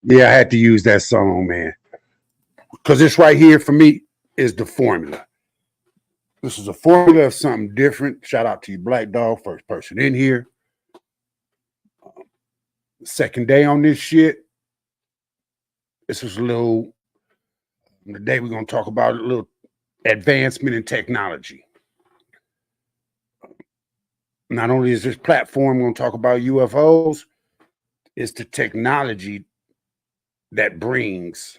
Yeah, I had to use that song, man, because this right here for me is the formula. This is a formula of something different. Shout out to you, Black Dog, first person in here. Second day on this shit. This was a little. Today we're gonna talk about a little advancement in technology. Not only is this platform going to talk about UFOs, it's the technology that brings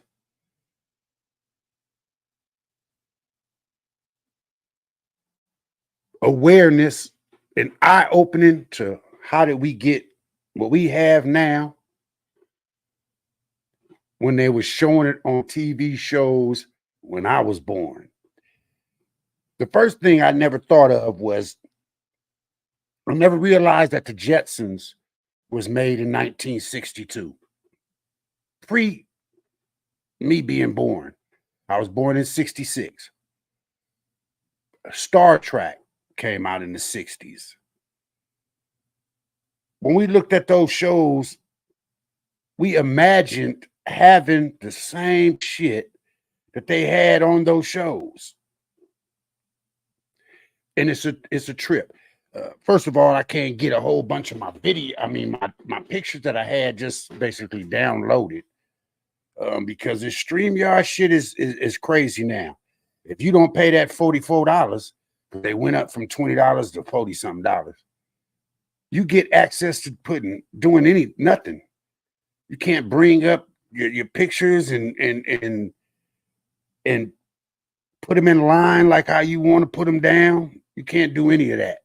awareness and eye opening to how did we get what we have now when they were showing it on TV shows when I was born. The first thing I never thought of was I never realized that the Jetsons was made in 1962. Pre me being born. I was born in 66. Star Trek came out in the 60s. When we looked at those shows, we imagined having the same shit that they had on those shows. And it's a trip. First of all, I can't get a whole bunch of my video. I mean, my pictures that I had just basically downloaded because this StreamYard shit is crazy now. If you don't pay that $44, they went up from $20 to 40 something dollars. You get access to doing nothing. You can't bring up your pictures and put them in line like how you want to put them down. You can't do any of that.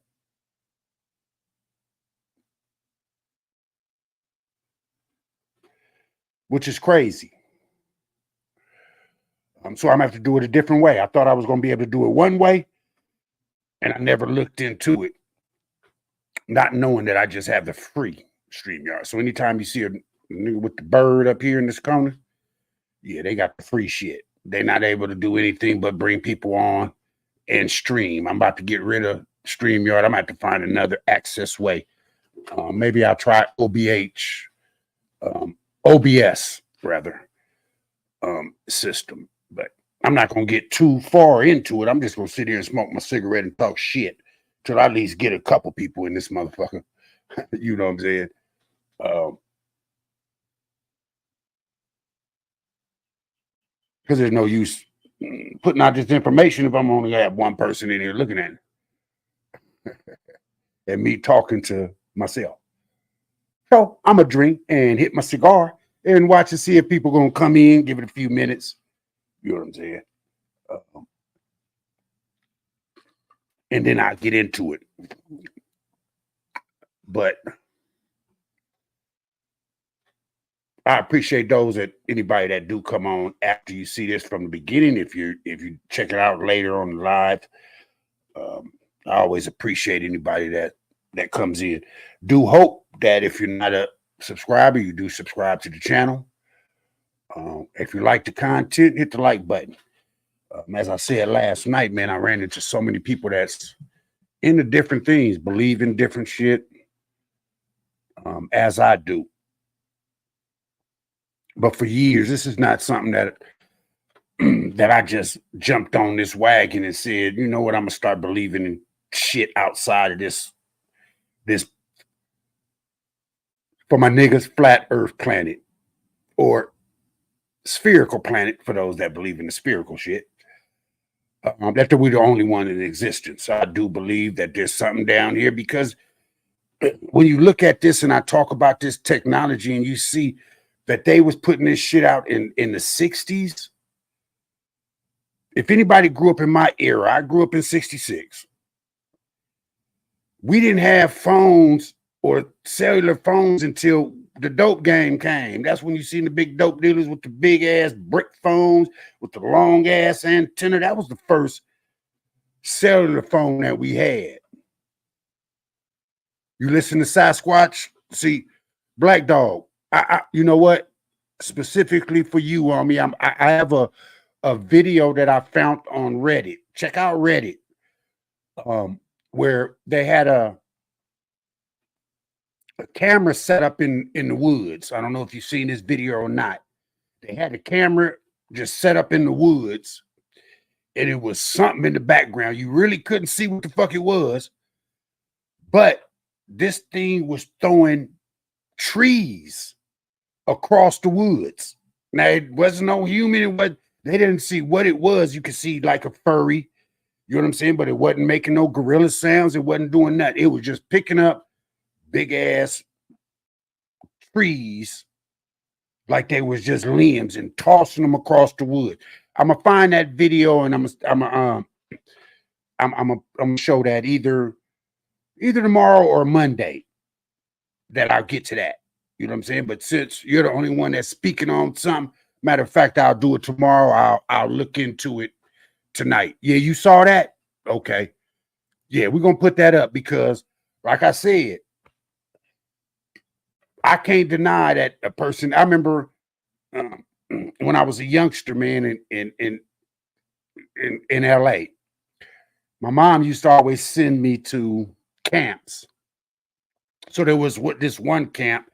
Which is crazy. So I'm gonna have to do it a different way. I thought I was gonna be able to do it one way, and I never looked into it, not knowing that I just have the free StreamYard. So anytime you see a nigga with the bird up here in this corner, yeah, they got the free shit. They're not able to do anything but bring people on and stream. I'm about to get rid of StreamYard. I'm gonna have to find another access way. Maybe I'll try OBS rather system, but I'm not gonna get too far into it. I'm just gonna sit here and smoke my cigarette and talk shit till I at least get a couple people in this motherfucker. You know what I'm saying? Because there's no use putting out this information if I'm only gonna have one person in here looking at it and me talking to myself. So I'm gonna drink and hit my cigar and watch and see if people gonna come in, give it a few minutes. You know what I'm saying? And then I'll get into it. But I appreciate anybody that do come on after you see this from the beginning. If you check it out later on the live, I always appreciate anybody that comes in. Do hope that if you're not a subscriber, you do subscribe to the channel. If you like the content, hit the like button. As I said last night, man, I ran into so many people that's into different things, believe in different shit, as I do. But for years, this is not something that that I just jumped on this wagon and said, you know what, I'm gonna start believing in shit outside of this for my niggas flat earth planet or spherical planet for those that believe in the spherical shit. That we're the only one in existence. I do believe that there's something down here because when you look at this and I talk about this technology and you see that they was putting this shit out in the 60s. If anybody grew up in my era, I grew up in 66. We didn't have phones or cellular phones until the dope game came. That's when you seen the big dope dealers with the big ass brick phones with the long ass antenna. That was the first cellular phone that we had. You listen to Sasquatch, see, Black Dog. You know what? Specifically for you, I have a video that I found on Reddit. Check out Reddit, where they had a camera set up in the woods. I don't know if you've seen this video or not. They had a camera just set up in the woods, and it was something in the background. You really couldn't see what the fuck it was, but this thing was throwing trees across the woods. Now, it wasn't no human. They didn't see what it was. You could see like a furry, you know what I'm saying? But it wasn't making no gorilla sounds. It wasn't doing that. It was just picking up big ass trees like they was just limbs and tossing them across the wood. I'm gonna find that video and I'm gonna show that either tomorrow or Monday that I'll get to that. You know what I'm saying? But since you're the only one that's speaking on something, matter of fact, I'll do it tomorrow. I'll look into it tonight. Yeah, you saw that? Okay. Yeah, we're gonna put that up because, like I said, I can't deny that a person. I remember when I was a youngster, man, in LA. My mom used to always send me to camps. So there was this one camp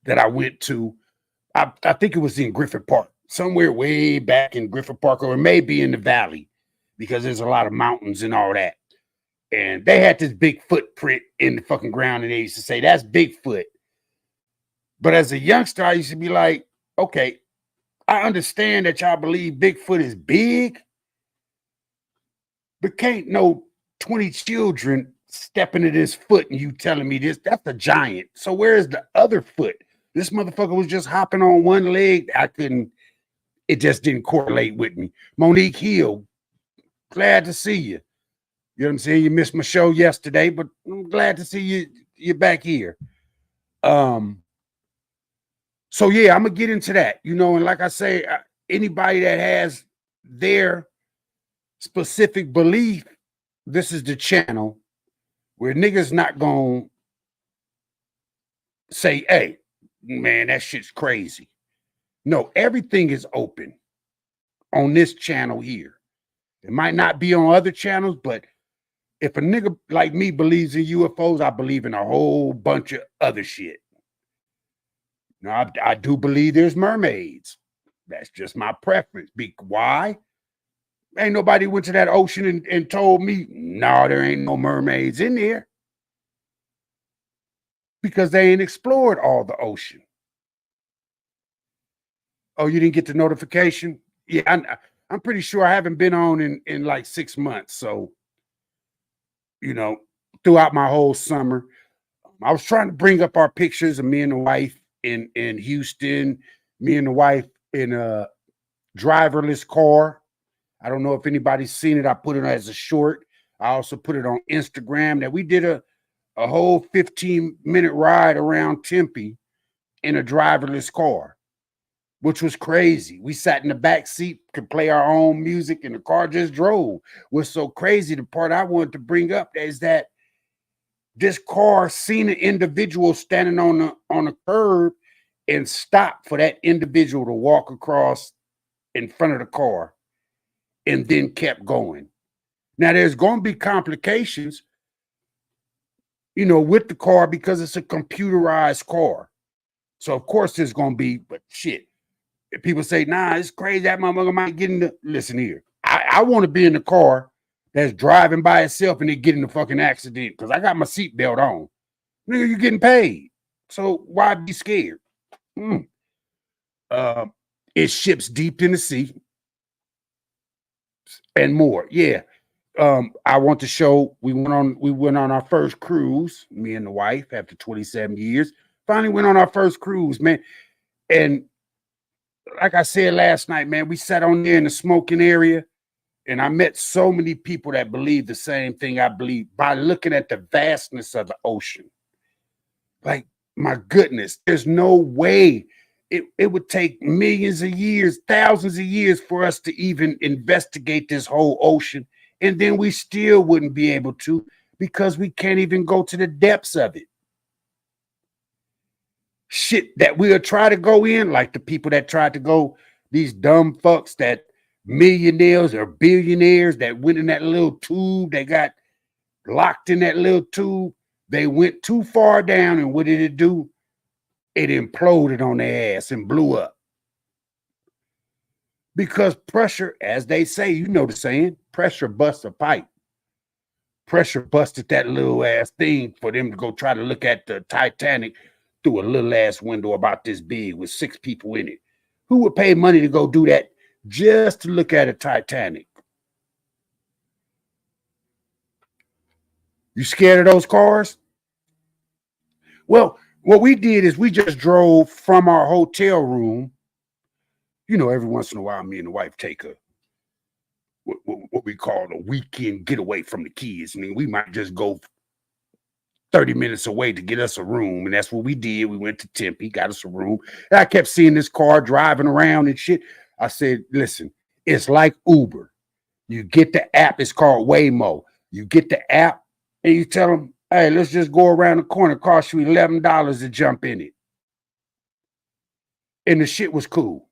that I went to. I think it was in Griffith Park, somewhere way back in Griffith Park, or maybe in the valley, because there's a lot of mountains and all that. And they had this big footprint in the fucking ground, and they used to say, that's Bigfoot. But as a youngster, I used to be like, okay, I understand that y'all believe Bigfoot is big, but can't no 20 children step into this foot and you telling me that's a giant. So where's the other foot? This motherfucker was just hopping on one leg. It just didn't correlate with me. Monique Hill, glad to see you. You know what I'm saying? You missed my show yesterday, but I'm glad to see you're back here. So yeah, I'm gonna get into that, and like I say, anybody that has their specific belief, this is the channel where niggas not gonna say, hey, man, that shit's crazy. No, everything is open on this channel here. It might not be on other channels, but if a nigga like me believes in UFOs, I believe in a whole bunch of other shit. Now, I do believe there's mermaids. That's just my preference. Why? Ain't nobody went to that ocean and told me, no, there ain't no mermaids in there. Because they ain't explored all the ocean. Oh, you didn't get the notification? Yeah, I'm pretty sure I haven't been on in like 6 months. So, throughout my whole summer, I was trying to bring up our pictures of me and the wife in Houston, me and the wife in a driverless car. I don't know if anybody's seen it. I put it as a short. I also put it on Instagram that we did a whole 15-minute ride around Tempe in a driverless car, which was crazy. We sat in the back seat, could play our own music, and the car just drove. What's so crazy, the part I wanted to bring up is that this car seen an individual standing on a curb and stopped for that individual to walk across in front of the car and then kept going. Now, there's going to be complications, with the car because it's a computerized car. So, of course, there's going to be, but shit. If people say, nah, it's crazy, that motherfucker might get in the, listen here. I want to be in the car that's driving by itself and it get in the fucking accident because I got my seatbelt on. Nigga, you're getting paid. So why be scared? It ships deep in the sea and more. Yeah. I want to show we went on our first cruise, me and the wife, after 27 years. Finally went on our first cruise, man. And like I said last night, man, we sat on there in the smoking area. And I met so many people that believe the same thing I believe by looking at the vastness of the ocean. Like, my goodness, there's no way it would take millions of years, thousands of years for us to even investigate this whole ocean. And then we still wouldn't be able to because we can't even go to the depths of it. Shit that we'll try to go in, like the people that tried to go, these dumb fucks that millionaires or billionaires that went in that little tube, they got locked in that little tube. They went too far down, and what did it do? It imploded on their ass and blew up. Because pressure, as they say, you know the saying, pressure busts a pipe. Pressure busted that little ass thing for them to go try to look at the Titanic through a little ass window about this big with 6 people in it. Who would pay money to go do that just to look at a Titanic? You scared of those cars? Well, what we did is we just drove from our hotel room. Every once in a while, me and the wife take what we call a weekend getaway from the kids. I mean, we might just go 30 minutes away to get us a room. And that's what we did. We went to Tempe, got us a room. And I kept seeing this car driving around and shit. I said, listen, it's like Uber. You get the app. It's called Waymo. You get the app and you tell them, hey, let's just go around the corner. It costs you $11 to jump in it. And the shit was cool.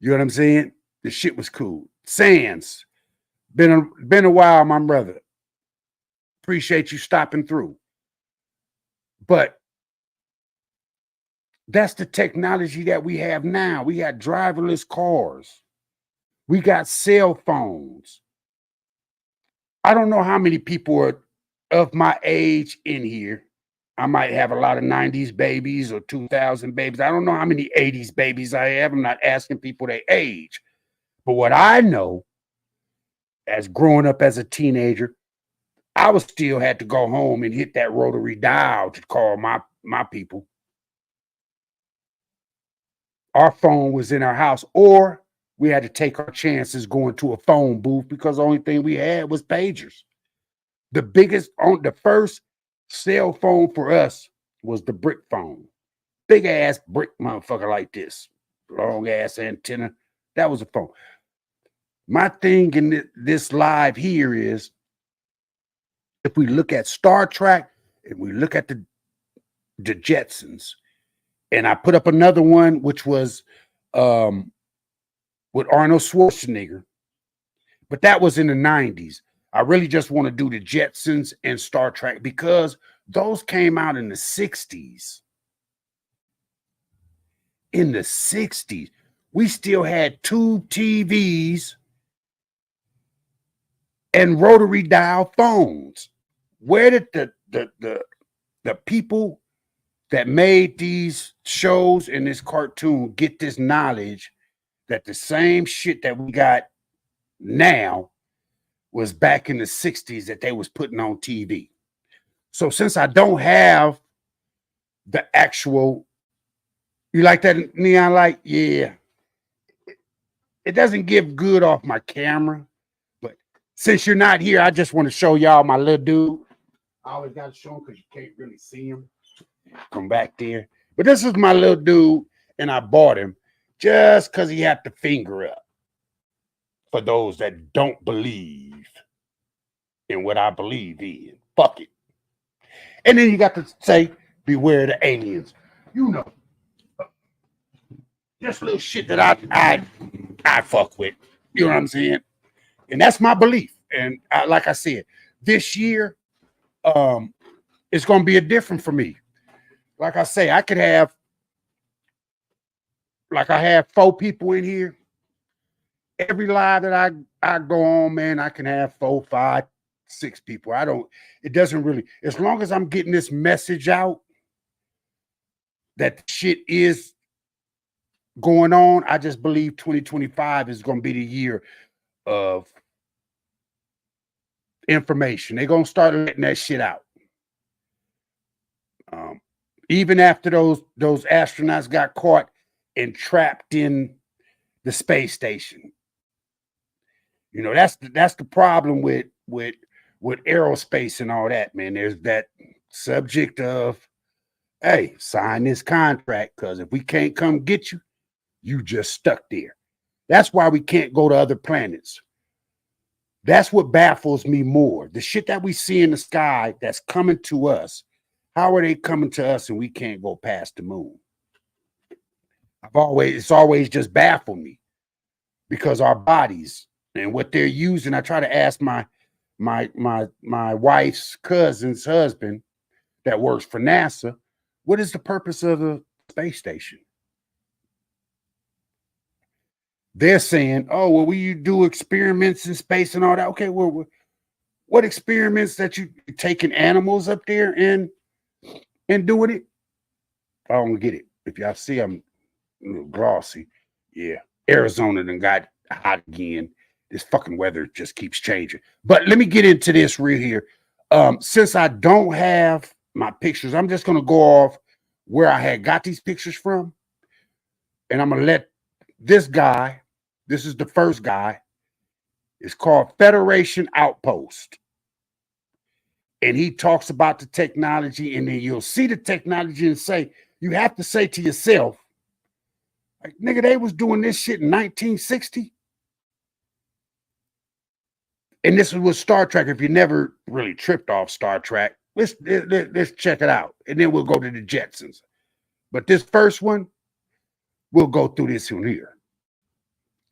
You know what I'm saying? The shit was cool. Sands, been a while, my brother. Appreciate you stopping through. But that's the technology that we have now. We got driverless cars. We got cell phones. I don't know how many people are of my age in here. I might have a lot of 90s babies or 2000 babies. I don't know how many 80s babies I have. I'm not asking people their age. But what I know, as growing up as a teenager, I was still had to go home and hit that rotary dial to call my people. Our phone was in our house, or we had to take our chances going to a phone booth because the only thing we had was pagers. The first cell phone for us was the brick phone. Big ass brick motherfucker like this. Long ass antenna. That was a phone. My thing in this live here is, if we look at Star Trek and we look at the Jetsons, and I put up another one which was with Arnold Schwarzenegger, but that was in the 90s. I really just want to do the Jetsons and Star Trek because those came out in the 60s. In the 60s, we still had tube TVs and rotary dial phones. Where did the people that made these shows and this cartoon get this knowledge that the same shit that we got now was back in the 60s that they was putting on TV? So since I don't have the actual, you like that neon light? Yeah. It doesn't give good off my camera, but since you're not here, I just want to show y'all my little dude. I always got to show him because you can't really see him. Come back there. But this is my little dude, and I bought him just because he had the finger up. For those that don't believe in what I believe in. Fuck it. And then you got to say, beware the aliens. You know. Just little shit that I fuck with. You know what I'm saying? And that's my belief. And like I said, this year, it's going to be a different for me. Like I say, I could have, like I have 4 people in here. Every live that I go on, man, I can have 4, 5, 6 people. It doesn't really, as long as I'm getting this message out that shit is going on, I just believe 2025 is going to be the year of information. They're going to start letting that shit out. Even after those astronauts got caught and trapped in the space station. You know, that's the problem with aerospace and all that, man. There's that subject of, hey, sign this contract, because if we can't come get you, you just stuck there. That's why we can't go to other planets. That's what baffles me more. The shit that we see in the sky that's coming to us, how are they coming to us and we can't go past the moon? It's always just baffled me, because our bodies and what they're using. I try to ask my wife's cousin's husband that works for NASA, what is the purpose of the space station? They're saying, oh, well, we do experiments in space and all that. Okay, well, what experiments that you taking animals up there and doing it? I don't get it. If y'all see I'm a little glossy, yeah. Arizona done got hot again. This fucking weather just keeps changing. But let me get into this real here. Since I don't have my pictures, I'm just going to go off where I had got these pictures from. And I'm going to let this guy, this is the first guy, it's called Federation Outpost. And he talks about the technology, and then you'll see the technology and say, you have to say to yourself, like, nigga, they was doing this shit in 1960. And this was Star Trek. If you never really tripped off Star Trek, let's check it out. And then we'll go to the Jetsons. But this first one, we'll go through this one here.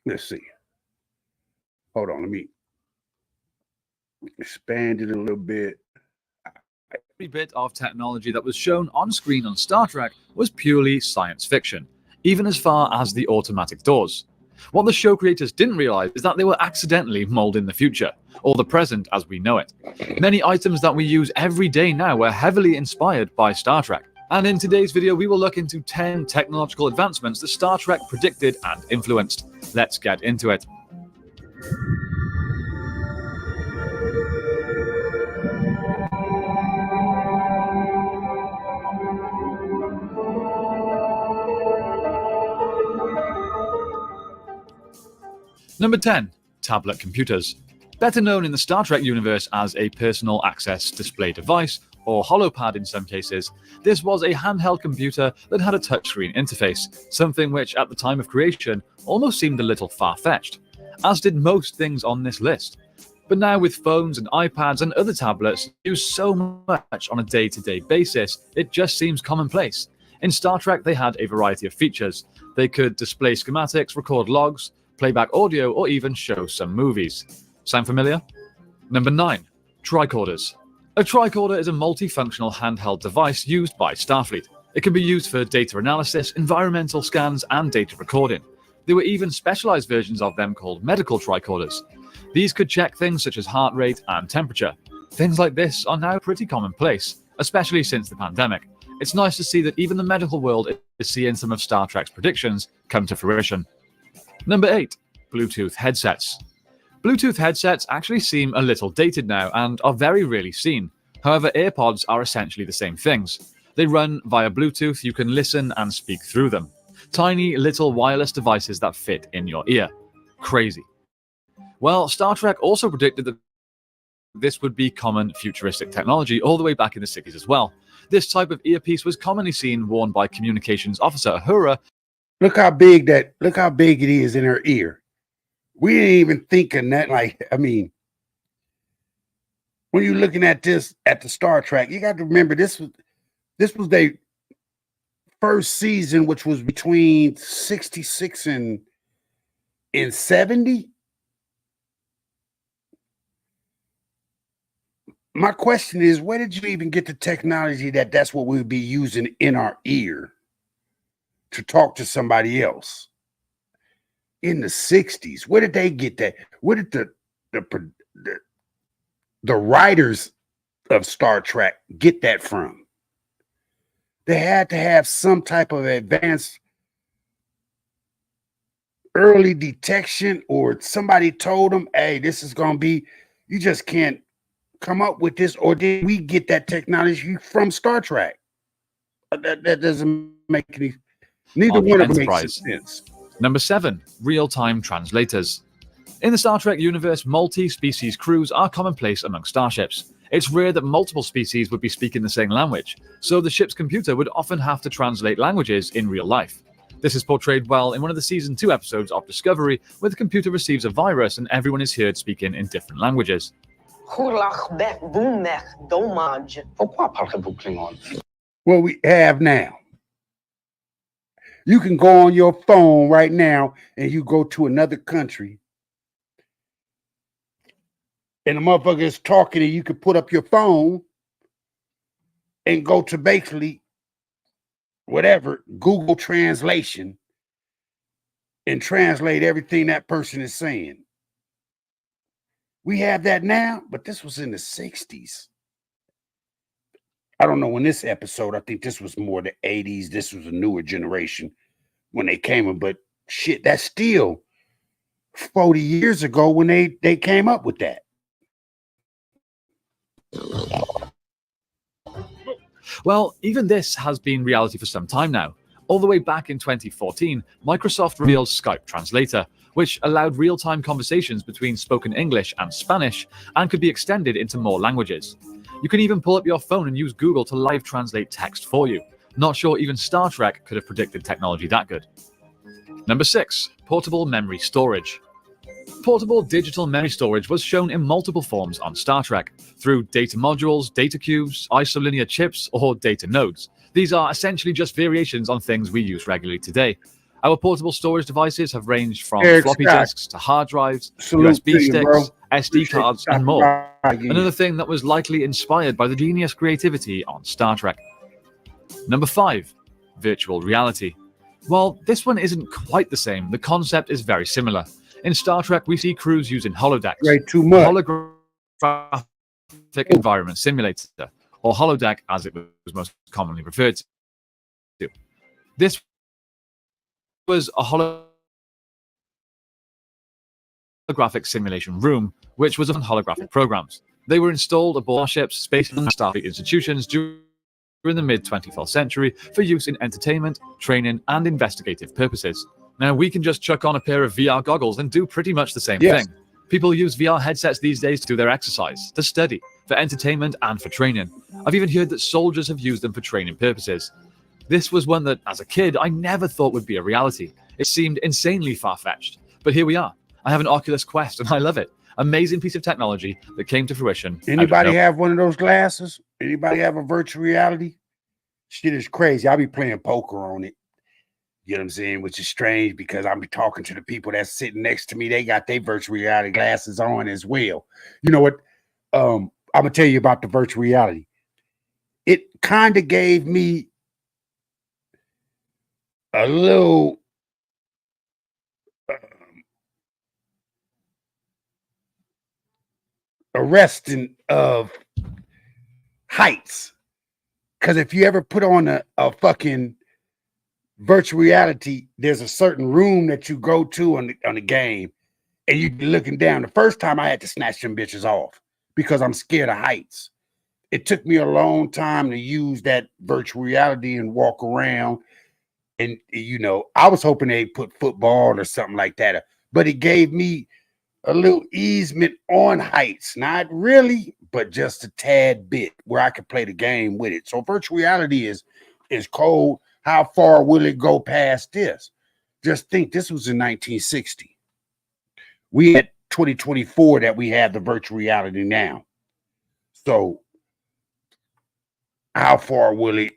Let's see. Hold on, let me expand it a little bit. Every bit of technology that was shown on screen on Star Trek was purely science fiction, even as far as the automatic doors. What the show creators didn't realize is that they were accidentally molding the future, or the present as we know it. Many items that we use every day now were heavily inspired by Star Trek. And in today's video, we will look into 10 technological advancements that Star Trek predicted and influenced. Let's get into it. Number 10. Tablet computers. Better known in the Star Trek universe as a personal access display device, or holopad in some cases, this was a handheld computer that had a touchscreen interface, something which at the time of creation almost seemed a little far-fetched, as did most things on this list. But now with phones and iPads and other tablets used so much on a day-to-day basis, it just seems commonplace. In Star Trek, they had a variety of features. They could display schematics, record logs, playback audio, or even show some movies. Sound familiar? Number 9. Tricorders. A tricorder is a multifunctional handheld device used by Starfleet. It can be used for data analysis, environmental scans, and data recording. There were even specialized versions of them called medical tricorders. These could check things such as heart rate and temperature. Things like this are now pretty commonplace, especially since the pandemic. It's nice to see that even the medical world is seeing some of Star Trek's predictions come to fruition. Number 8. Bluetooth headsets. Bluetooth headsets actually seem a little dated now and are very rarely seen. However, AirPods are essentially the same things. They run via Bluetooth, you can listen and speak through them. Tiny little wireless devices that fit in your ear. Crazy. Well, Star Trek also predicted that this would be common futuristic technology all the way back in the 60s as well. This type of earpiece was commonly seen worn by communications officer Uhura. Look how big it is in her ear. We didn't even think of that. Like, I mean, when you're looking at this at the Star Trek, you got to remember this was their first season, which was between 66 and 70. My question is, where did you even get the technology that's what we'll be using in our ear to talk to somebody else? In the 60s, where did they get that? Where did the writers of Star Trek get that from? They had to have some type of advanced early detection, or somebody told them, hey, this is going to be, you just can't come up with this. Or did we get that technology from Star Trek? That doesn't make any, neither one of them makes sense. Number 7. Real-time translators. In the Star Trek universe, multi-species crews are commonplace among starships. It's rare that multiple species would be speaking the same language, so the ship's computer would often have to translate languages in real life. This is portrayed well in one of the Season 2 episodes of Discovery, where the computer receives a virus and everyone is heard speaking in different languages. What we have now. You can go on your phone right now and you go to another country and the motherfucker is talking, and you can put up your phone and go to basically whatever, Google translation, and translate everything that person is saying. We have that now, but this was in the 60s. I don't know when this episode, I think this was more the 80s. This was a newer generation when they came in, but shit, that's still 40 years ago when they came up with that. Well, even this has been reality for some time now. All the way back in 2014, Microsoft revealed Skype Translator, which allowed real-time conversations between spoken English and Spanish and could be extended into more languages. You can even pull up your phone and use Google to live translate text for you. Not sure even Star Trek could have predicted technology that good. Number 6. Portable memory storage. Portable digital memory storage was shown in multiple forms on Star Trek, through data modules, data cubes, isolinear chips, or data nodes. These are essentially just variations on things we use regularly today. Our portable storage devices have ranged from Eric floppy Scott. disks to hard drives, Salute USB to you, bro. sticks, SD cards, and more. Another thing that was likely inspired by the genius creativity on Star Trek. Number 5. Virtual reality. While this one isn't quite the same, the concept is very similar. In Star Trek, we see crews using holodecks, Way too much. holographic environment simulator, or holodeck as it was most commonly referred to. This was a holographic simulation room, which was on holographic programs. They were installed aboard ships, space and Starfleet institutions during the mid-21st century for use in entertainment, training, and investigative purposes. Now, we can just chuck on a pair of VR goggles and do pretty much the same thing. People use VR headsets these days to do their exercise, to study, for entertainment, and for training. I've even heard that soldiers have used them for training purposes. This was one that, as a kid, I never thought would be a reality. It seemed insanely far-fetched. But here we are. I have an Oculus Quest, and I love it. Amazing piece of technology that came to fruition. Anybody have one of those glasses? Anybody have a virtual reality? Shit is crazy. I'll be playing poker on it. You know what I'm saying? Which is strange because I'll be talking to the people that's sitting next to me. They got their virtual reality glasses on as well. You know what? I'm going to tell you about the virtual reality. It kind of gave me a little arresting of heights. Because if you ever put on a fucking virtual reality, there's a certain room that you go to on the game, and you be looking down. The first time I had to snatch them bitches off because I'm scared of heights. It took me a long time to use that virtual reality and walk around. And, you know, I was hoping they'd put football or something like that, but it gave me a little easement on heights. Not really, but just a tad bit where I could play the game with it. So virtual reality is cold. How far will it go past this? Just think, this was in 1960. We had 2024 that we have the virtual reality now. So how far will it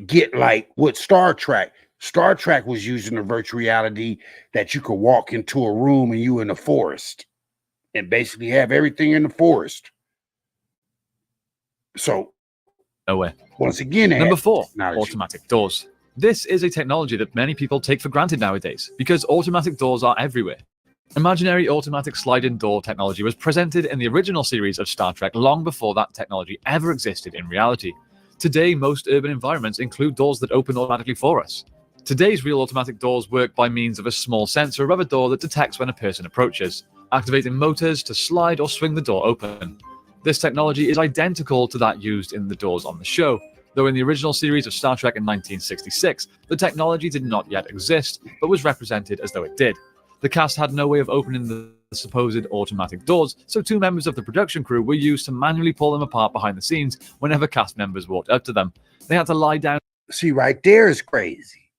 get like what Star Trek? Star Trek was using the virtual reality that you could walk into a room and you in the forest and basically have everything in the forest. So no way. Once again, Number 4, automatic doors. This is a technology that many people take for granted nowadays because automatic doors are everywhere. Imaginary automatic sliding door technology was presented in the original series of Star Trek long before that technology ever existed in reality. Today, most urban environments include doors that open automatically for us. Today's real automatic doors work by means of a small sensor above a door that detects when a person approaches, activating motors to slide or swing the door open. This technology is identical to that used in the doors on the show, though in the original series of Star Trek in 1966, the technology did not yet exist, but was represented as though it did. The cast had no way of opening the supposed automatic doors, so 2 members of the production crew were used to manually pull them apart behind the scenes whenever cast members walked up to them. They had to lie down. See, right there is crazy.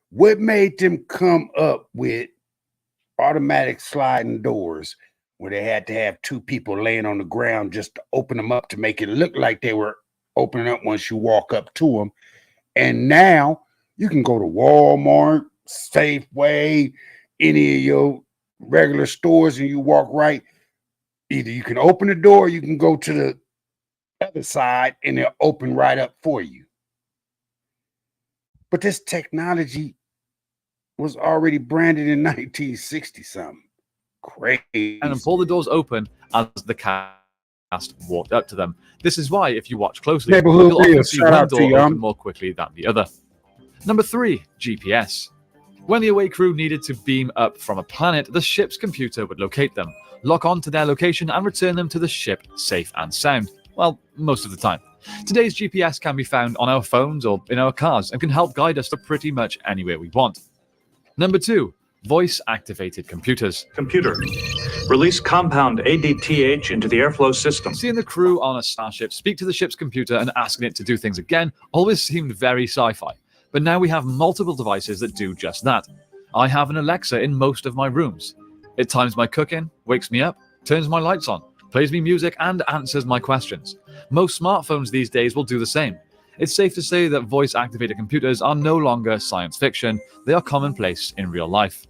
What made them come up with automatic sliding doors where they had to have 2 people laying on the ground just to open them up to make it look like they were opening up once you walk up to them? And now you can go to Walmart, Safeway, any of your regular stores, and you walk right. Either you can open the door, or you can go to the other side and they'll open right up for you. But this technology was already branded in 1960 something. Crazy. And pull the doors open as the cast walked up to them. This is why, if you watch closely, you'll often see one door open more quickly than the other. Number 3, GPS. When the away crew needed to beam up from a planet, the ship's computer would locate them, lock on to their location, and return them to the ship safe and sound. Well, most of the time. Today's GPS can be found on our phones or in our cars and can help guide us to pretty much anywhere we want. Number 2, voice-activated computers. Computer, release compound ADTH into the airflow system. Seeing the crew on a starship speak to the ship's computer and asking it to do things again always seemed very sci-fi. But now we have multiple devices that do just that. I have an Alexa in most of my rooms. It times my cooking, wakes me up, turns my lights on, plays me music, and answers my questions. Most smartphones these days will do the same. It's safe to say that voice-activated computers are no longer science fiction, they are commonplace in real life.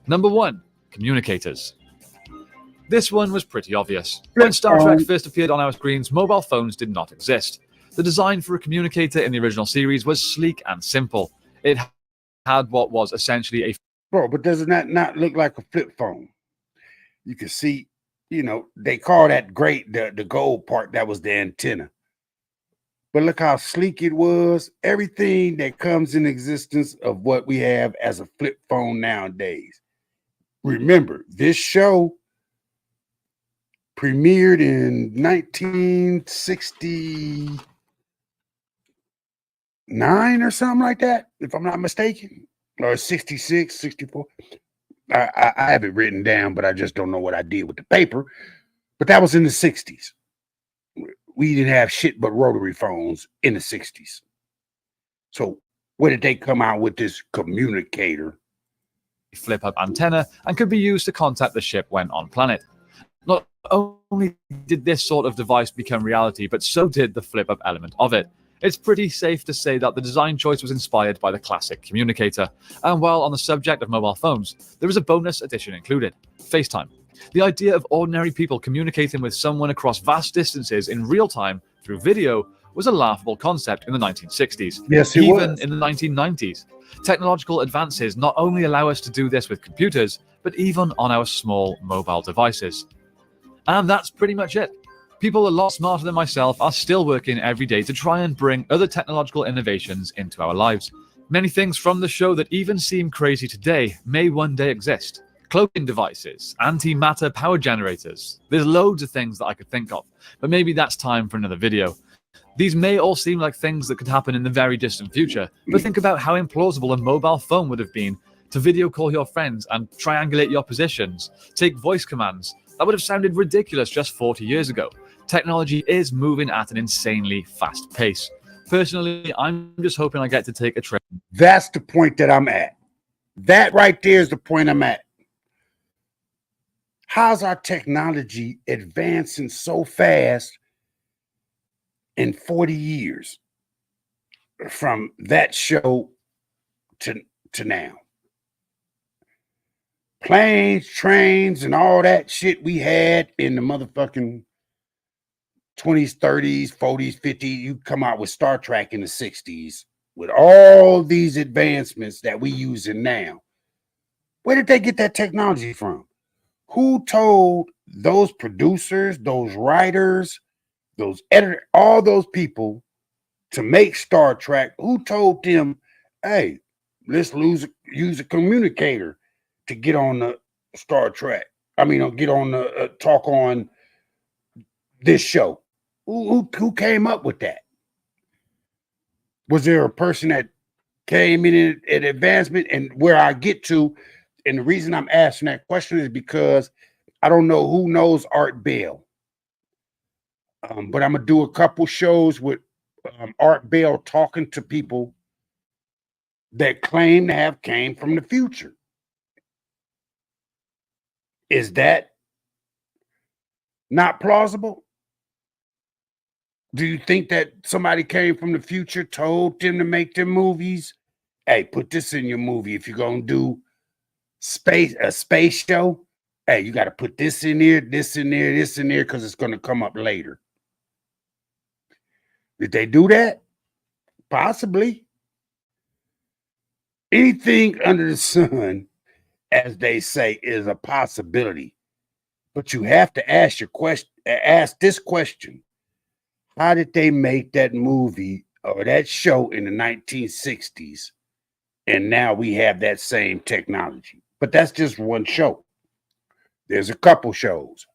Number 1. Communicators. This one was pretty obvious. When Star Trek first appeared on our screens, mobile phones did not exist. The design for a communicator in the original series was sleek and simple. It had what was essentially a... Bro, but doesn't that not look like a flip phone? You can see, they call that great, the gold part, that was the antenna. But look how sleek it was. Everything that comes in existence of what we have as a flip phone nowadays. Remember, this show premiered in 1969 or something like that, if I'm not mistaken, or 66, 64. I have it written down, but I just don't know what I did with the paper. But that was in the 60s. We didn't have shit but rotary phones in the 60s. So where did they come out with this communicator? Flip-up antenna and could be used to contact the ship when on planet. Not only did this sort of device become reality, but so did the flip-up element of it. It's pretty safe to say that the design choice was inspired by the classic communicator. And while on the subject of mobile phones, there is a bonus addition included: FaceTime. The idea of ordinary people communicating with someone across vast distances in real time through video was a laughable concept in the 1960s. Yes, it Even was. in the 1990s. Technological advances not only allow us to do this with computers, but even on our small mobile devices. And that's pretty much it. People a lot smarter than myself are still working every day to try and bring other technological innovations into our lives. Many things from the show that even seem crazy today may one day exist. Cloaking devices, antimatter power generators. There's loads of things that I could think of, but maybe that's time for another video. These may all seem like things that could happen in the very distant future, but think about how implausible a mobile phone would have been to video call your friends and triangulate your positions, take voice commands. That would have sounded ridiculous just 40 years ago. Technology is moving at an insanely fast pace. Personally, I'm just hoping I get to take a trip. That's the point that I'm at. That right there is the point I'm at. How's our technology advancing so fast in 40 years from that show to now? Planes, trains, and all that shit we had in the motherfucking 20s, 30s, 40s, 50s. You come out with Star Trek in the 60s with all these advancements that we using now. Where did they get that technology from? Who told those producers, those writers, those editors, all those people to make Star Trek? Who told them, hey, let's use a communicator to get on the Star Trek? I mean, get on the talk on this show. Who came up with that? Was there a person that came in at advancement? And where I get to, and the reason I'm asking that question is because I don't know who knows Art Bell. But I'm going to do a couple shows with Art Bell talking to people that claim to have came from the future. Is that not plausible? Do you think that somebody came from the future, told them to make their movies? Hey, put this in your movie. If you're going to do a space show, hey, you got to put this in there, this in there, this in there, because it's going to come up later. Did they do that? Possibly. Anything under the sun, as they say, is a possibility. But you have to ask this question. How did they make that movie or that show in the 1960s? And now we have that same technology. But that's just one show. There's a couple shows.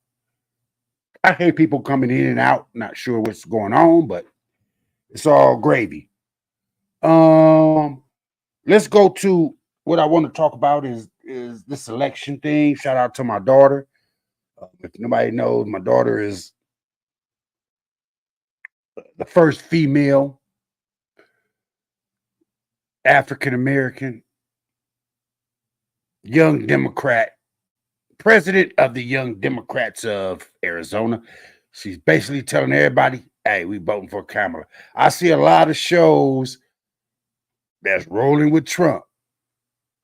I hate people coming in and out, not sure what's going on, but it's all gravy. Let's go to what I want to talk about is this election thing. Shout out to my daughter. If nobody knows, my daughter is the first female African-American young Democrat, president of the Young Democrats of Arizona. She's basically telling everybody, hey, we voting for Kamala. I see a lot of shows that's rolling with Trump.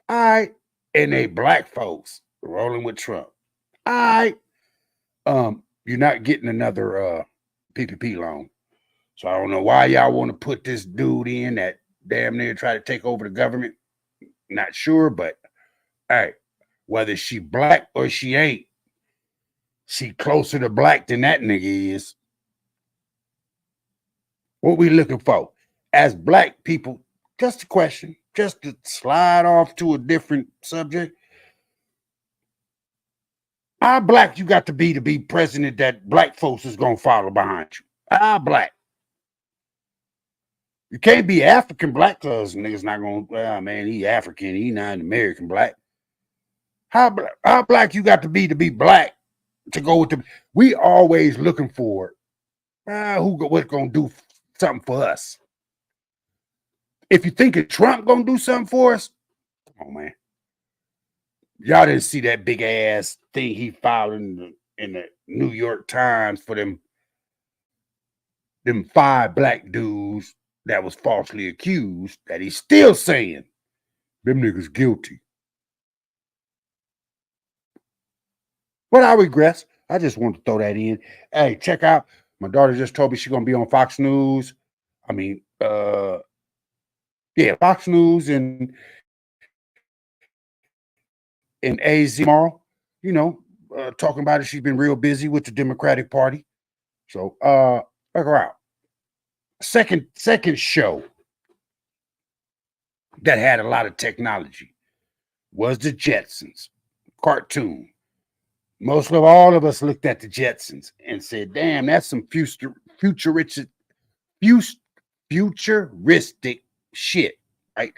All right. And they black folks rolling with Trump. All right. You're not getting another PPP loan. So I don't know why y'all want to put this dude in that damn near try to take over the government. Not sure, but hey, whether she black or she ain't, she closer to black than that nigga is. What we looking for? As black people, just a question, just to slide off to a different subject. How black you got to be president that black folks is gonna follow behind you? How black? You can't be African black because niggas not gonna, well, man, he African, he not American black. How black you got to be black to go with the, we always looking for what's gonna do something for us. If you think Trump gonna do something for us, come on, man. Y'all didn't see that big ass thing he filed in the New York Times for them 5 black dudes that was falsely accused, that he's still saying them niggas guilty. But I regress. I just want to throw that in. Hey, check out. My daughter just told me she's gonna be on Fox News. I mean, yeah, Fox News and AZ tomorrow. You know, talking about it. She's been real busy with the Democratic Party. So check her out. Second show that had a lot of technology was the Jetsons cartoon. Most of all of us looked at the Jetsons and said, damn, that's some futuristic shit, right?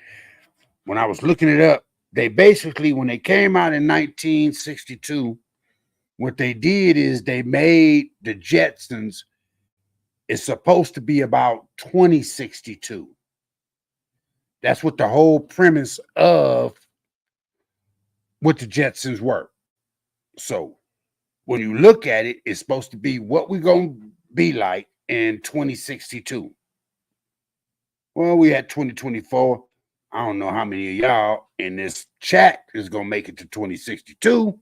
When I was looking it up, they basically, when they came out in 1962, what they did is they made the Jetsons, it's supposed to be about 2062. That's what the whole premise of what the Jetsons were. So when you look at it, it's supposed to be what we're going to be like in 2062. Well, we had 2024. I don't know how many of y'all in this chat is going to make it to 2062.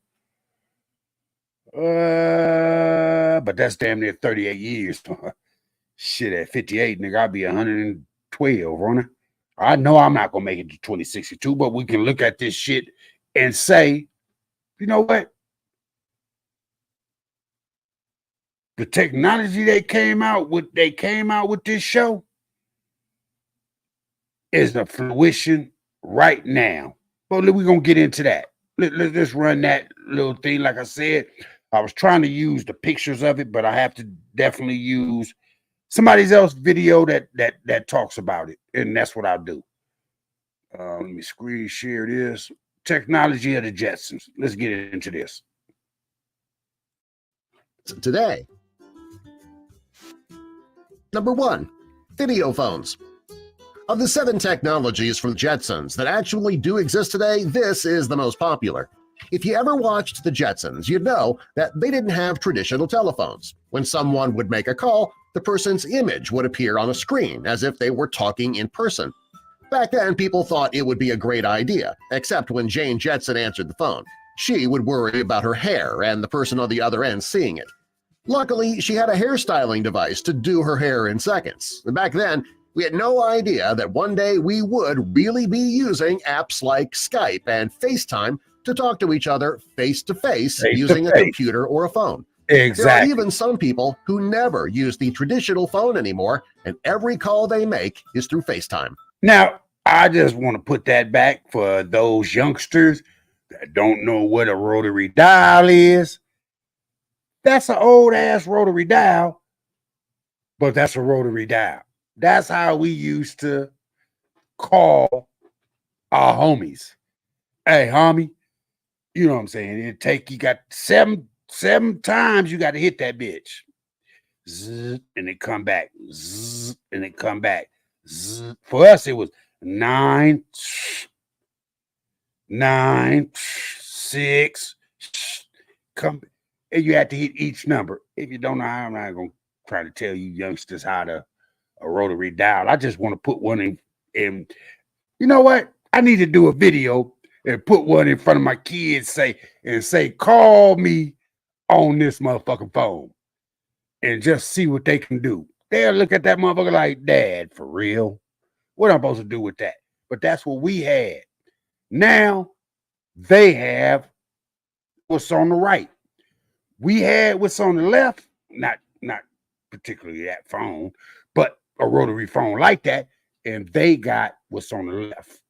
But that's damn near 38 years. Shit, at 58, nigga, I'll be 112, won't I? I know I'm not going to make it to 2062, but we can look at this shit and say, you know what? The technology they came out with this show is the fruition right now. But we're going to get into that. Let's just run that little thing. Like I said, I was trying to use the pictures of it, but I have to definitely use somebody else's video that talks about it. And that's what I'll do. Let me screen share this. Technology of the Jetsons. Let's get into this. Today. Number 1. Video phones. Of the 7 technologies from the Jetsons that actually do exist today, this is the most popular. If you ever watched the Jetsons, you'd know that they didn't have traditional telephones. When someone would make a call, the person's image would appear on a screen as if they were talking in person. Back then, people thought it would be a great idea, except when Jane Jetson answered the phone. She would worry about her hair and the person on the other end seeing it. Luckily, she had a hairstyling device to do her hair in seconds. Back then, we had no idea that one day we would really be using apps like Skype and FaceTime to talk to each other face-to-face using a computer or a phone. Exactly. There are even some people who never use the traditional phone anymore, and every call they make is through FaceTime. Now, I just want to put that back for those youngsters that don't know what a rotary dial is. That's an old-ass rotary dial, but that's a rotary dial. That's how we used to call our homies. Hey, homie, you know what I'm saying? You got seven times you got to hit that bitch. Zzz, and it come back. Zzz, and it come back. Zzz. For us, it was 9, 6, come. And you had to hit each number. If you don't know how, I'm not going to trying to tell you youngsters how to a rotary dial. I just want to put one in. You know what? I need to do a video and put one in front of my kids, say, call me on this motherfucking phone, and just see what they can do. They'll look at that motherfucker like, Dad, for real? What am I supposed to do with that? But that's what we had. Now they have what's on the right. We had what's on the left, not particularly that phone, but a rotary phone like that, and they got what's on the left.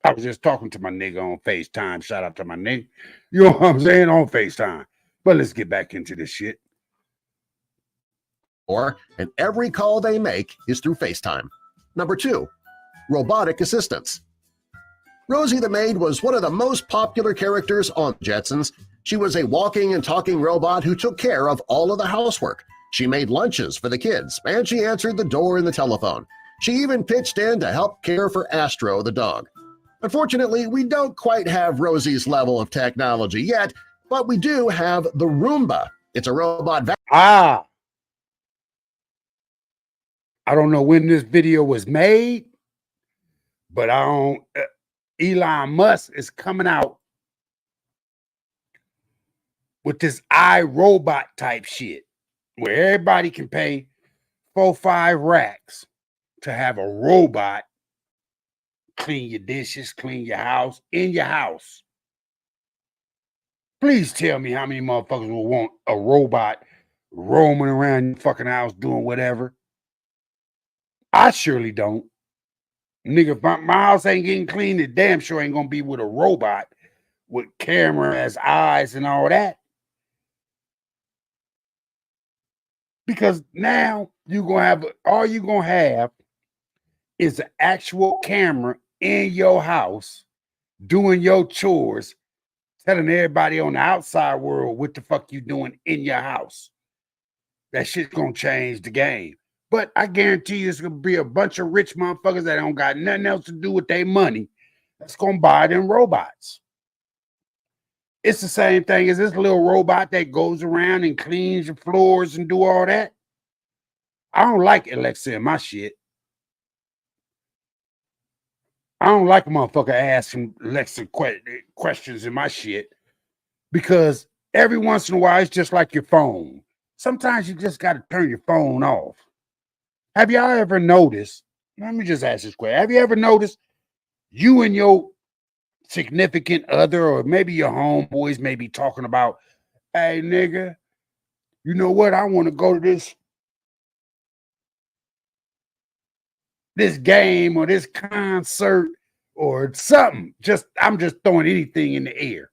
I was just talking to my nigga on FaceTime. Shout out to my nigga. You know what I'm saying? On FaceTime. But let's get back into this shit. And every call they make is through FaceTime. Number 2, robotic assistants. Rosie the maid was one of the most popular characters on Jetsons. She was a walking and talking robot who took care of all of the housework. She made lunches for the kids, and she answered the door and the telephone. She even pitched in to help care for Astro the dog. Unfortunately, we don't quite have Rosie's level of technology yet, but we do have the Roomba. It's a robot I don't know when this video was made, but Elon Musk is coming out with this iRobot type shit where everybody can pay 4-5 racks to have a robot clean your dishes, clean your house, in your house. Please tell me how many motherfuckers will want a robot roaming around your fucking house doing whatever. I surely don't. Nigga, if my house ain't getting clean, it damn sure ain't gonna be with a robot with camera as eyes and all that. Because now all you're gonna have is an actual camera in your house doing your chores, telling everybody on the outside world what the fuck you doing in your house. That shit's gonna change the game. But I guarantee you it's gonna be a bunch of rich motherfuckers that don't got nothing else to do with their money that's gonna buy them robots. It's the same thing as this little robot that goes around and cleans your floors and do all that. I don't like Alexa in my shit. I don't like a motherfucker asking Alexa questions in my shit, because every once in a while, it's just like your phone. Sometimes you just got to turn your phone off. Have y'all ever noticed? Let me just ask this question. Have you ever noticed you and your significant other, or maybe your homeboys, may be talking about, hey, nigga, you know what? I want to go to this game or this concert or something. I'm just throwing anything in the air.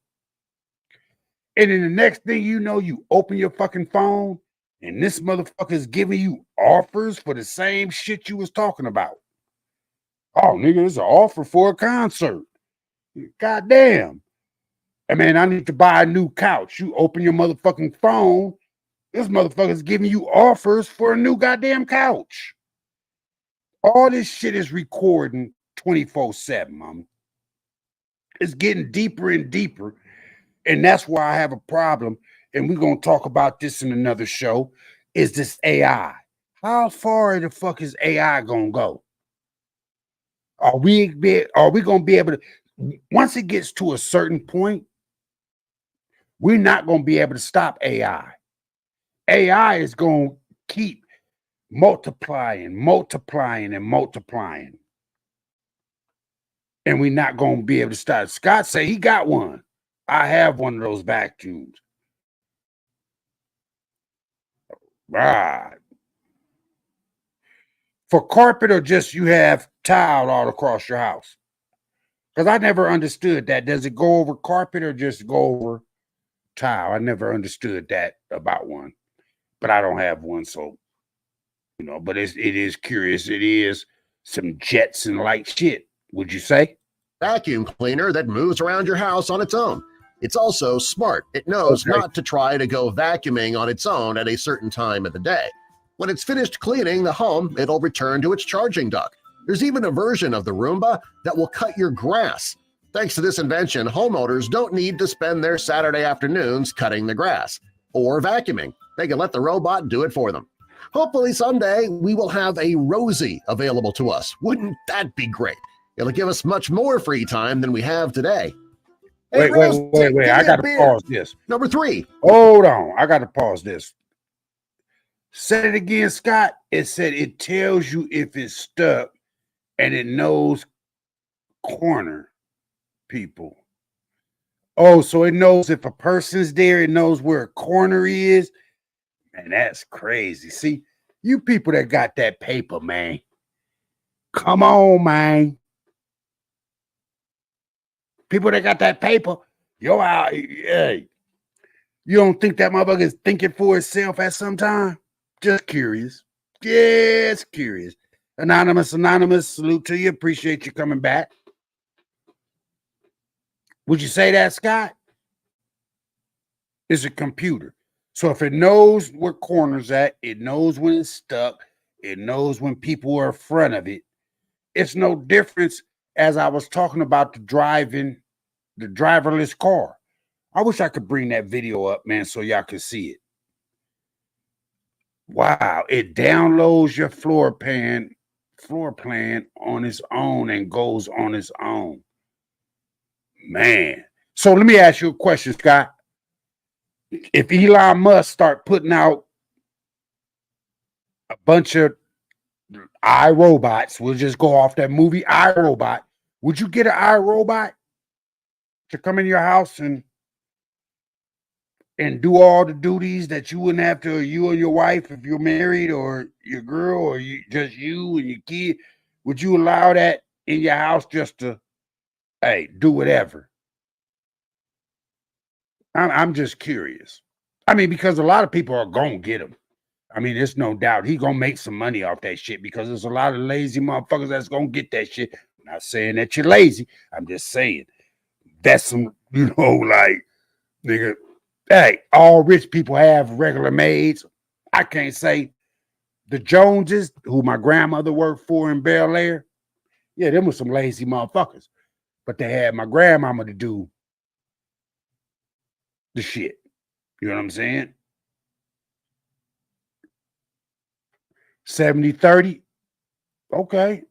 And then the next thing you know, you open your fucking phone and this motherfucker is giving you offers for the same shit you was talking about. Oh, nigga, there's an offer for a concert. God damn. I mean, I need to buy a new couch. You open your motherfucking phone, this motherfucker's giving you offers for a new goddamn couch. All this shit is recording 24/7, mama. It's getting deeper and deeper. And that's why I have a problem. And we're going to talk about this in another show. Is this AI? How far the fuck is AI going to go? Are we going to be able to, once it gets to a certain point, we're not going to be able to stop AI. AI is going to keep multiplying. And we're not going to be able to stop. Scott said he got one. I have one of those vacuums. Right. For carpet, or just you have tile all across your house? Because I never understood that. Does it go over carpet or just go over tile? I never understood that about one. But I don't have one, so, you know, but it is curious. It is some Jetson like shit, would you say? Vacuum cleaner that moves around your house on its own. It's also smart. It knows not to try to go vacuuming on its own at a certain time of the day. When it's finished cleaning the home, it'll return to its charging dock. There's even a version of the Roomba that will cut your grass. Thanks to this invention, homeowners don't need to spend their Saturday afternoons cutting the grass or vacuuming. They can let the robot do it for them. Hopefully someday we will have a Rosie available to us. Wouldn't that be great? It'll give us much more free time than we have today. Hey, Wait. give me I a got to beer. pause this. Number 3. Hold on. I got to pause this. Say it again, Scott. It said it tells you if it's stuck and it knows corner people. Oh, so it knows if a person's there, it knows where a corner is. Man, that's crazy. See, you people that got that paper, man. Come on, man. People that got that paper, yo, hey, you don't think that motherfucker is thinking for itself at some time? Just curious. Just curious. Anonymous, salute to you. Appreciate you coming back. Would you say that, Scott? It's a computer. So if it knows where corners at, it knows when it's stuck, it knows when people are in front of it. It's no difference as I was talking about the driverless car. I wish I could bring that video up, man, so y'all can see it. Wow, it downloads your floor plan on its own and goes on its own. Man. So let me ask you a question, Scott. If Elon Musk start putting out a bunch of iRobots, we'll just go off that movie iRobot. Would you get an iRobot to come in your house and do all the duties that you wouldn't have to, you and your wife, if you're married, or your girl, or just you and your kid? Would you allow that in your house just to, hey, do whatever? I'm just curious. I mean, because a lot of people are gonna get him. I mean, there's no doubt he's gonna make some money off that shit because there's a lot of lazy motherfuckers that's gonna get that shit. I'm not saying that you're lazy. I'm just saying that's some, like, nigga, hey, all rich people have regular maids. I can't say the Joneses, who my grandmother worked for in Bel Air, yeah, them were some lazy motherfuckers. But they had my grandmama to do the shit. You know what I'm saying? 70-30. Okay.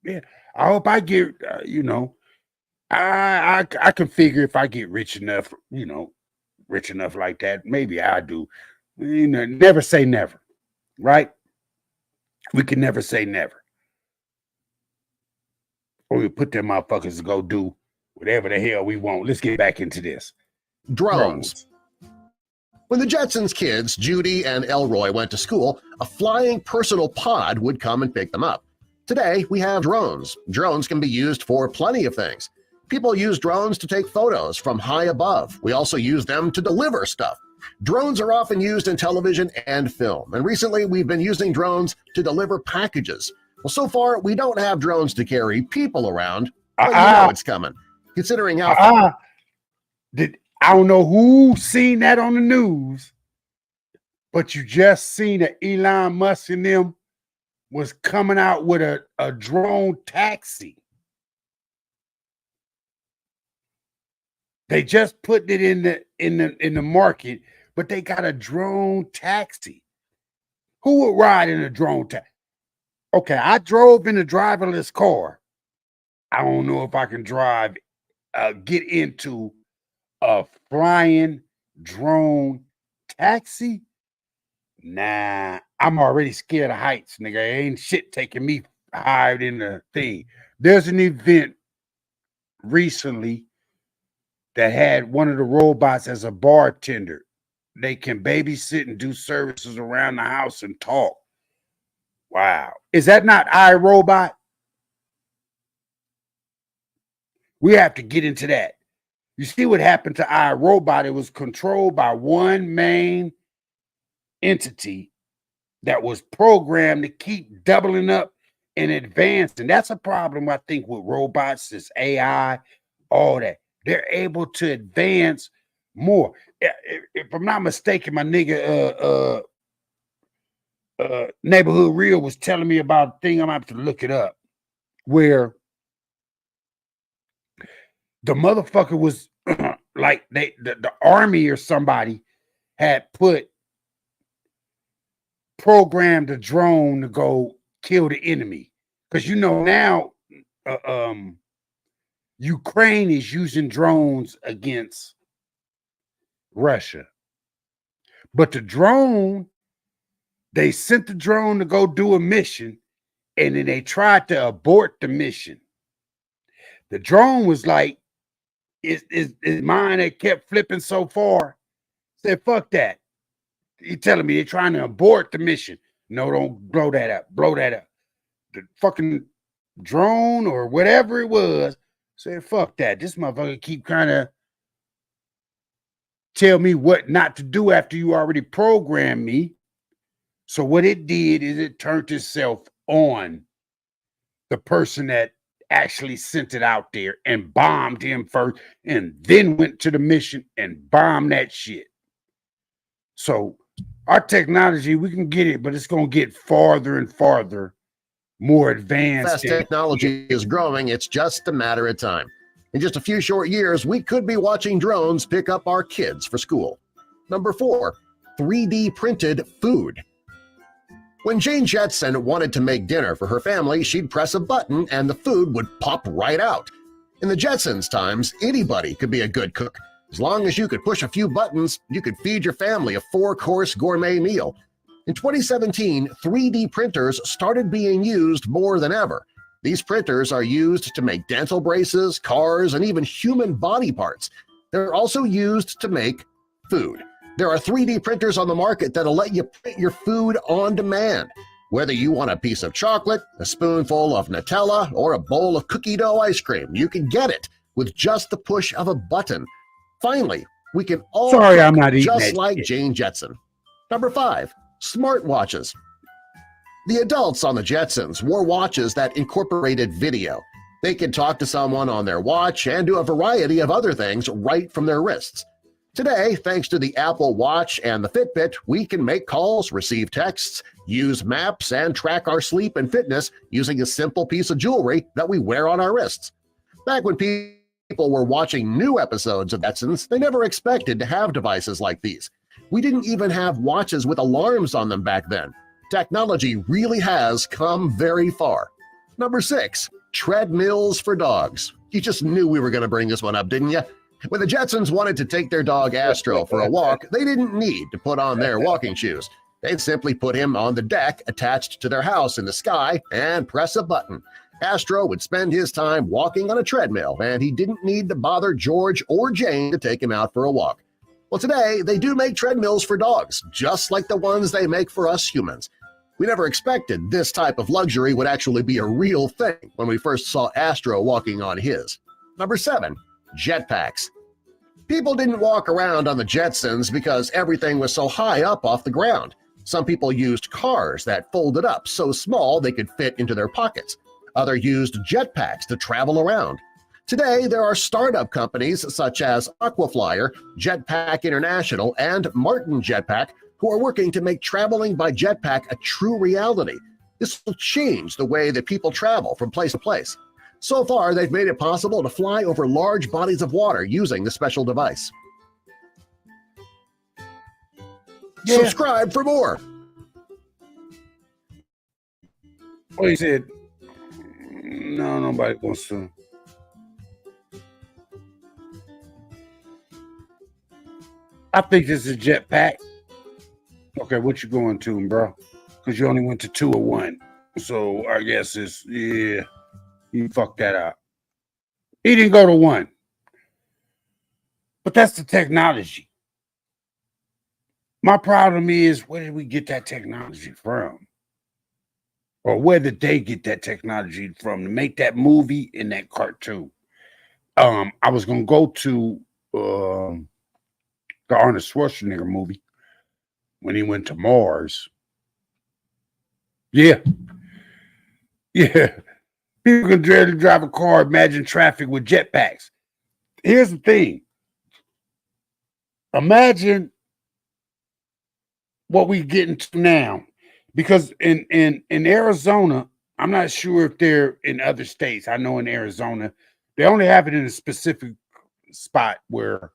Yeah. I hope I get, I can figure if I get rich enough like that, maybe I do. Never say never, right? We can never say never. Or we put them motherfuckers to go do whatever the hell we want. Let's get back into this. Drones. When the Jetsons kids, Judy and Elroy, went to school, a flying personal pod would come and pick them up. Today, we have drones. Drones can be used for plenty of things. People use drones to take photos from high above. We also use them to deliver stuff. Drones are often used in television and film, and recently we've been using drones to deliver packages. Well, so far, we don't have drones to carry people around, but you know it's coming. Considering how I don't know who seen that on the news, but you just seen that Elon Musk and them was coming out with a drone taxi. They just put it in the market, but they got a drone taxi. Who would ride in a drone taxi? Okay, I drove in a driverless car. I don't know if I can get into a flying drone taxi. Nah, I'm already scared of heights, nigga. Ain't shit taking me higher than the thing. There's an event recently that had one of the robots as a bartender. They can babysit and do services around the house and talk. Wow. Is that not iRobot? We have to get into that. You see what happened to iRobot? It was controlled by one main entity that was programmed to keep doubling up and advancing. That's a problem, I think, with robots, this AI, all that. They're able to advance more. If I'm not mistaken, my nigga Neighborhood Real was telling me about a thing. I'm gonna have to look it up, where the motherfucker was like the army or somebody had programmed a drone to go kill the enemy. Because now Ukraine is using drones against Russia. But the drone, they sent the drone to go do a mission, and then they tried to abort the mission. The drone was like, is mine. It kept flipping so far. Said, fuck that. You're telling me they're trying to abort the mission. No, don't blow that up. Blow that up. The fucking drone or whatever it was said, fuck that. This motherfucker keep kind of tell me what not to do after you already programmed me. So what it did is it turned itself on the person that actually sent it out there and bombed him first and then went to the mission and bombed that shit. So our technology, we can get it, but it's going to get farther and farther more advanced. Fast technology is growing. It's just a matter of time. In just a few short years, we could be watching drones pick up our kids for school. Number 4, 3D printed food. When Jane Jetson wanted to make dinner for her family, she'd press a button and the food would pop right out. In the Jetsons' times, anybody could be a good cook. As long as you could push a few buttons, you could feed your family a 4-course gourmet meal. In 2017, 3D printers started being used more than ever. These printers are used to make dental braces, cars, and even human body parts. They're also used to make food. There are 3D printers on the market that'll let you print your food on demand. Whether you want a piece of chocolate, a spoonful of Nutella, or a bowl of cookie dough ice cream, you can get it with just the push of a button. Finally, we can all cook just like Jane Jetson. Number 5, smartwatches. The adults on the Jetsons wore watches that incorporated video. They could talk to someone on their watch and do a variety of other things right from their wrists. Today, thanks to the Apple Watch and the Fitbit, we can make calls, receive texts, use maps, and track our sleep and fitness using a simple piece of jewelry that we wear on our wrists. Back when people were watching new episodes of Jetsons, they never expected to have devices like these. We didn't even have watches with alarms on them back then. Technology really has come very far. Number 6, treadmills for dogs. You just knew we were going to bring this one up, didn't you? When the Jetsons wanted to take their dog Astro for a walk, they didn't need to put on their walking shoes. They'd simply put him on the deck attached to their house in the sky and press a button. Astro would spend his time walking on a treadmill, and he didn't need to bother George or Jane to take him out for a walk. Well, today, they do make treadmills for dogs, just like the ones they make for us humans. We never expected this type of luxury would actually be a real thing when we first saw Astro walking on his. Number 7, jetpacks. People didn't walk around on the Jetsons because everything was so high up off the ground. Some people used cars that folded up so small they could fit into their pockets. Others used jetpacks to travel around. Today, there are startup companies such as Aquaflyer, Jetpack International, and Martin Jetpack who are working to make traveling by jetpack a true reality. This will change the way that people travel from place to place. So far, they've made it possible to fly over large bodies of water using the special device. Yeah. Subscribe for more. Oh, he said, no, nobody wants to. I think this is jetpack. Okay, what you going to, bro? Because you only went to 2 or 1. So I guess it's, yeah, you fucked that up. He didn't go to 1. But that's the technology. My problem is, where did we get that technology from? Or where did they get that technology from to make that movie and that cartoon? I was going to go to the Arnold Schwarzenegger movie when he went to Mars. Yeah. Yeah. People can drive a car, imagine traffic with jetpacks. Here's the thing. Imagine what we get into now. Because in Arizona, I'm not sure if they're in other states. I know in Arizona, they only have it in a specific spot where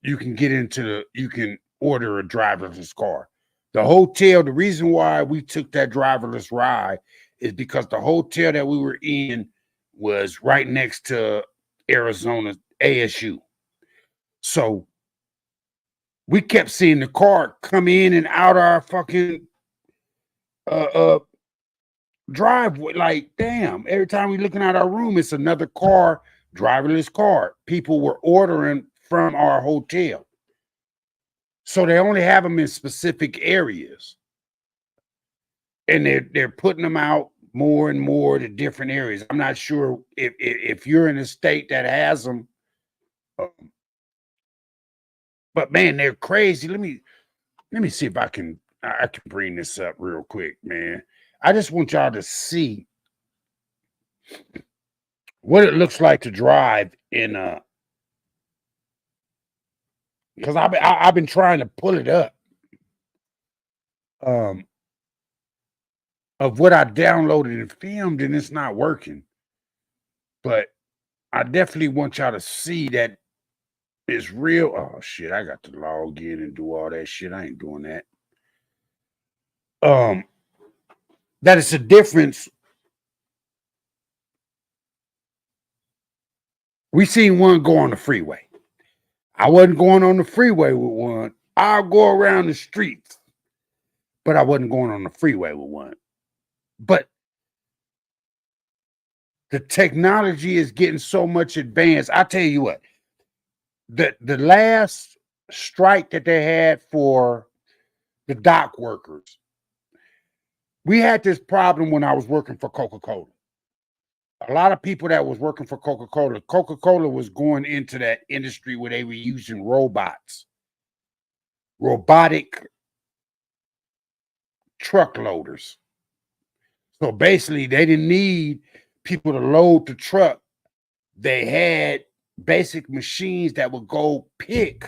you can get into you can order a driverless car. The hotel, the reason why we took that driverless ride is because the hotel that we were in was right next to Arizona ASU. So we kept seeing the car come in and out our fucking driveway. Like, damn, every time we looking at our room, it's another car, driverless car. People were ordering from our hotel. So they only have them in specific areas. And they're putting them out more and more to different areas. I'm not sure if you're in a state that has them. But man, they're crazy. Let me see if I can bring this up real quick, man. I just want y'all to see what it looks like to drive in a, because I've been trying to pull it up. Of what I downloaded and filmed, and it's not working. But I definitely want y'all to see that it's real. Oh shit, I got to log in and do all that shit. I ain't doing that. That it's a difference. We seen one go on the freeway. I wasn't going on the freeway with one. I'll go around the streets, but I wasn't going on the freeway with one. But the technology is getting so much advanced. I tell you what, the last strike that they had for the dock workers, we had this problem when I was working for Coca-Cola. A lot of people that was working for Coca-Cola was going into that industry where they were using robotic truck loaders. So basically, they didn't need people to load the truck. They had basic machines that would go pick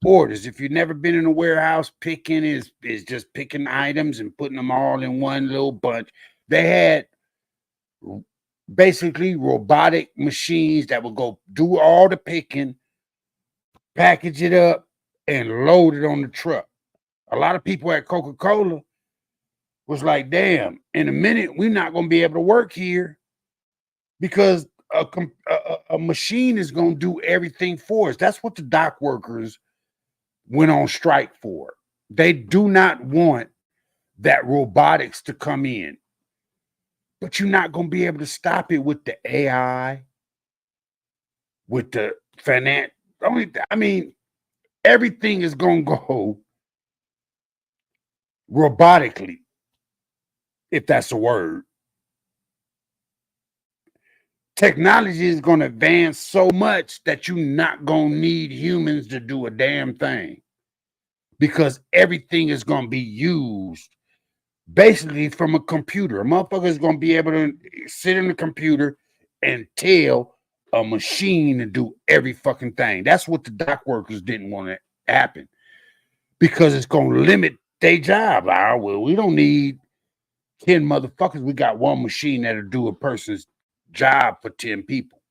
orders. If you've never been in a warehouse, picking is just picking items and putting them all in one little bunch. They had basically robotic machines that would go do all the picking, package it up, and load it on the truck. A lot of people at Coca-Cola was like, damn, in a minute, we're not going to be able to work here because a machine is going to do everything for us. That's what the dock workers went on strike for. They do not want that robotics to come in. But you're not going to be able to stop it with the AI, with the finance. I mean, everything is going to go robotically, if that's a word. Technology is going to advance so much that you're not going to need humans to do a damn thing, because everything is going to be used basically from a computer. A motherfucker is going to be able to sit in the computer and tell a machine to do every fucking thing. That's what the dock workers didn't want to happen, because it's going to limit their job. Well, we don't need 10 motherfuckers. We got one machine that'll do a person's job for 10 people.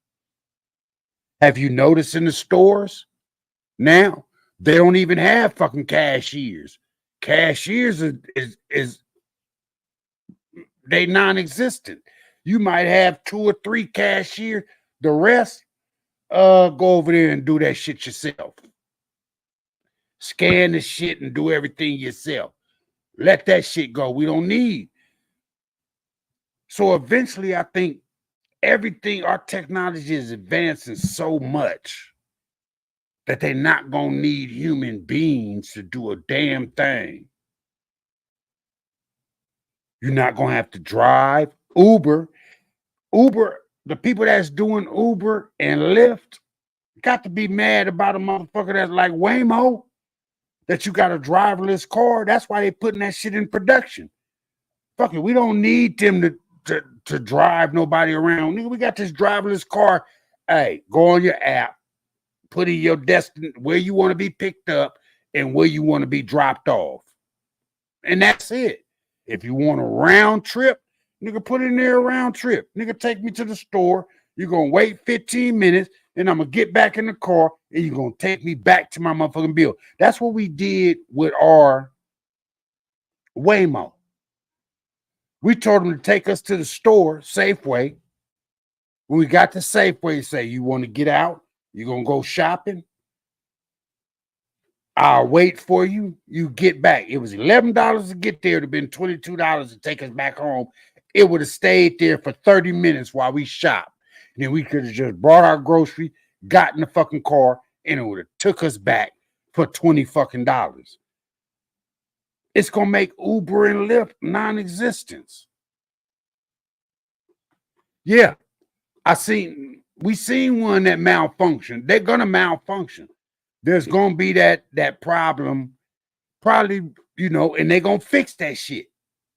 Have you noticed in the stores now, they don't even have fucking cashiers. Cashiers is they non-existent. You might have 2 or 3 cashiers. The rest, go over there and do that shit yourself. Scan the shit and do everything yourself. Let that shit go. We don't need. So eventually, I think everything, our technology is advancing so much that they're not going to need human beings to do a damn thing. You're not going to have to drive. Uber, the people that's doing Uber and Lyft got to be mad about a motherfucker that's like Waymo, that you got a driverless car. That's why they're putting that shit in production. Fuck it, we don't need them to drive nobody around. Nigga, we got this driverless car. Hey, go on your app, put in your destination, where you want to be picked up and where you want to be dropped off. And that's it. If you want a round trip, nigga, put in there a round trip. Nigga, take me to the store. You're going to wait 15 minutes, and I'm going to get back in the car, and you're gonna take me back to my motherfucking bill. That's what we did with our Waymo. We told them to take us to the store, Safeway. When we got to Safeway, say, you want to get out? You're gonna go shopping? I'll wait for you. You get back. It was $11 to get there. It would have been $22 to take us back home. It would have stayed there for 30 minutes while we shopped. And then we could have just brought our grocery, got in the fucking car, and it would have took us back for $20 fucking dollars. It's gonna make Uber and Lyft non-existence. Yeah, we seen one that malfunctioned. They're gonna malfunction. There's gonna be that problem, probably, and they're gonna fix that shit.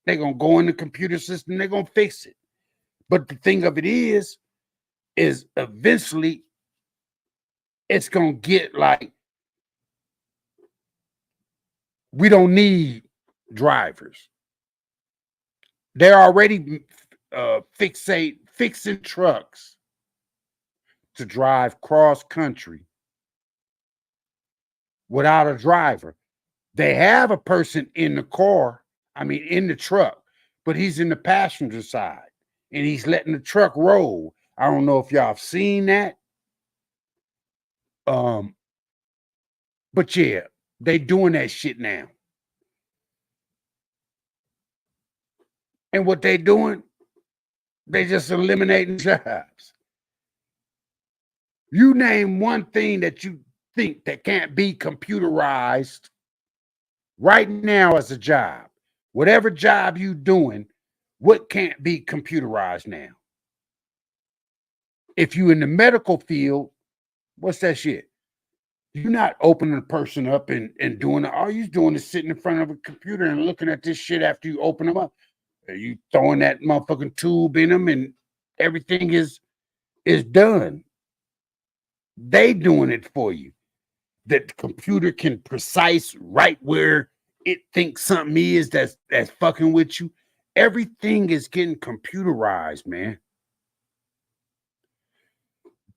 They're gonna go in the computer system, they're gonna fix it. But the thing of it is eventually it's gonna get like, we don't need drivers. They're already fixing trucks to drive cross country without a driver. They have a person in the car, in the truck, but he's in the passenger side and he's letting the truck roll. I don't know if y'all have seen that. But yeah, they doing that shit now. And what they doing, they just eliminating jobs. You name one thing that you think that can't be computerized right now as a job. Whatever job you doing, what can't be computerized now? If you in the medical field, what's that shit? You're not opening a person up and doing it. All you're doing is sitting in front of a computer and looking at this shit after you open them up. You throwing that motherfucking tube in them and everything is done. They doing it for you. That the computer can precise right where it thinks something is that's fucking with you. Everything is getting computerized, man.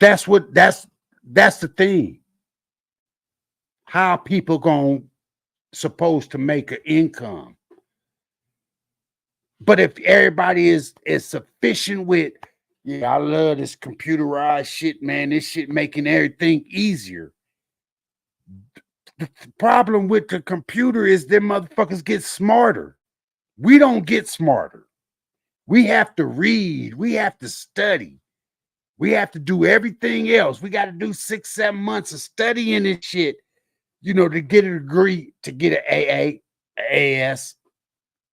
That's the thing. How people supposed to make an income. But if everybody is sufficient with, yeah, I love this computerized shit, man. This shit making everything easier. The problem with the computer is them motherfuckers get smarter. We don't get smarter. We have to read. We have to study. We have to do everything else. We got to do 6-7 months of studying this shit, to get a degree, to get an AA, AS,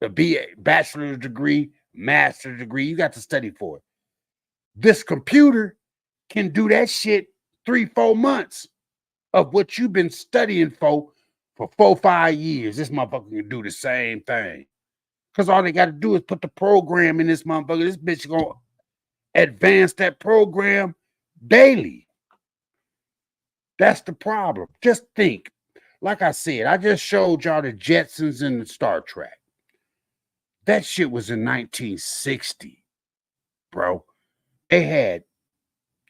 a BA, bachelor's degree, master's degree. You got to study for it. This computer can do that shit 3-4 months of what you've been studying for 4-5 years. This motherfucker can do the same thing. Because all they got to do is put the program in this motherfucker. This bitch going to advance that program daily. That's the problem. Just think. Like I said, I just showed y'all the Jetsons and the Star Trek. That shit was in 1960, bro. They had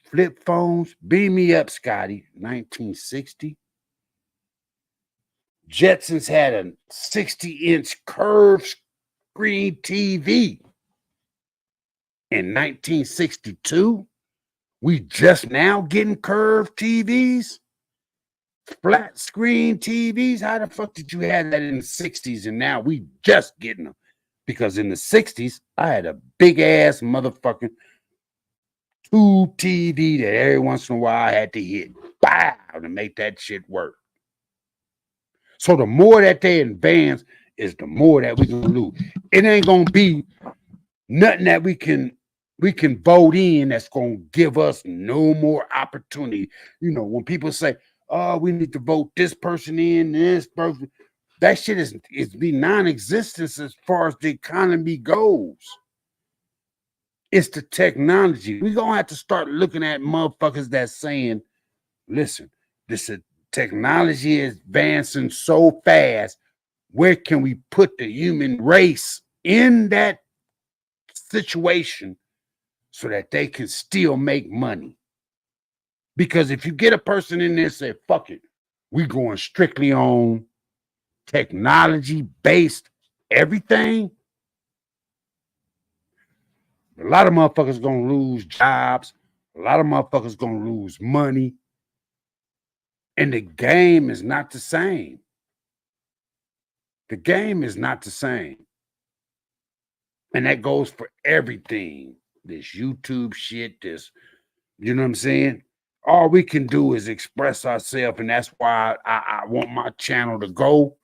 flip phones. Beam me up, Scotty. 1960. Jetsons had a 60-inch curved screen TV. In 1962, we just now getting curved TVs, flat screen TVs. How the fuck did you have that in the 60s and now we just getting them? Because in the 60s, I had a big ass motherfucking tube TV that every once in a while I had to hit bow to make that shit work. So the more that they advance is the more that we gonna lose. It ain't gonna be nothing that we can vote in that's gonna give us no more opportunity. When people say, "Oh, we need to vote this person in, this person," that shit is be non-existent as far as the economy goes. It's the technology. We're gonna have to start looking at motherfuckers that's saying, listen, this technology is advancing so fast. Where can we put the human race in that situation so that they can still make money? Because if you get a person in there and say, fuck it, we going strictly on technology-based everything, a lot of motherfuckers gonna lose jobs. A lot of motherfuckers gonna lose money. And the game is not the same. The game is not the same. And that goes for everything. This YouTube shit, this, you know what I'm saying? All we can do is express ourselves, and that's why I want my channel to go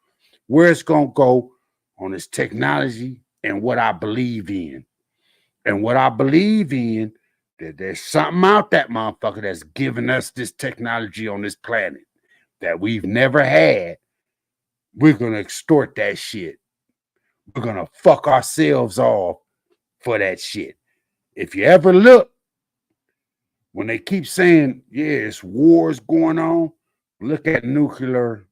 where it's going to go on this technology and what I believe in. And what I believe in, that there's something out that motherfucker that's giving us this technology on this planet that we've never had. We're going to extort that shit. We're going to fuck ourselves off for that shit. If you ever look, when they keep saying, yeah, it's wars going on, look at nuclear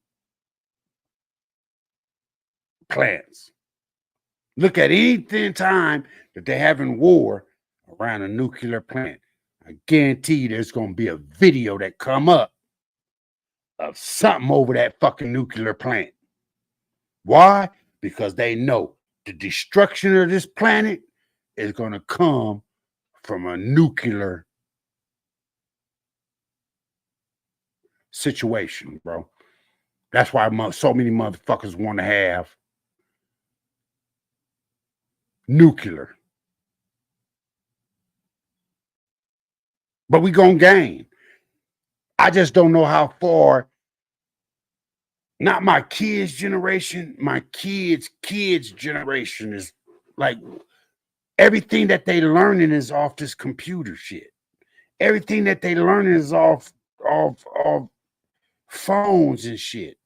plants. Look at anything time that they're having war around a nuclear plant. I guarantee you there's going to be a video that come up of something over that fucking nuclear plant. Why? Because they know the destruction of this planet is going to come from a nuclear situation, bro. That's why so many motherfuckers want to have nuclear. But we gonna gain. I just don't know how far, not my kids' generation, my kids' generation is like, everything that they learning is off this computer shit. Everything that they learning is off phones and shit.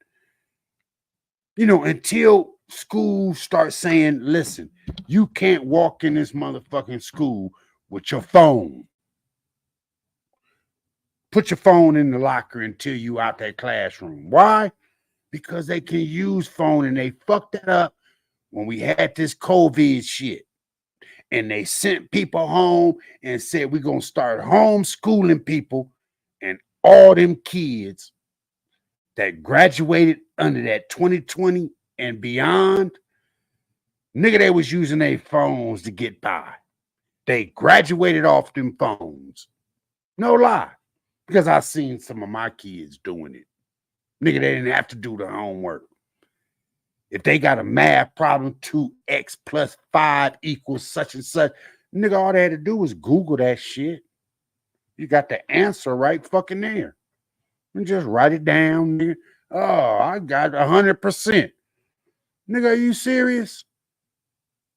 You know, until school starts saying, listen, you can't walk in this motherfucking school with your phone. Put your phone in the locker until you out that classroom. Why? Because they can use phone, and they fucked that up when we had this COVID shit. And they sent people home and said, we're going to start homeschooling people, and all them kids that graduated under that 2020 and beyond, nigga, they was using their phones to get by. They graduated off them phones. No lie. Because I seen some of my kids doing it. Nigga, they didn't have to do the homework. If they got a math problem, 2x plus 5 equals such and such, nigga, all they had to do was Google that shit. You got the answer right fucking there. And just write it down, nigga. Oh, I got 100%. Nigga, are you serious?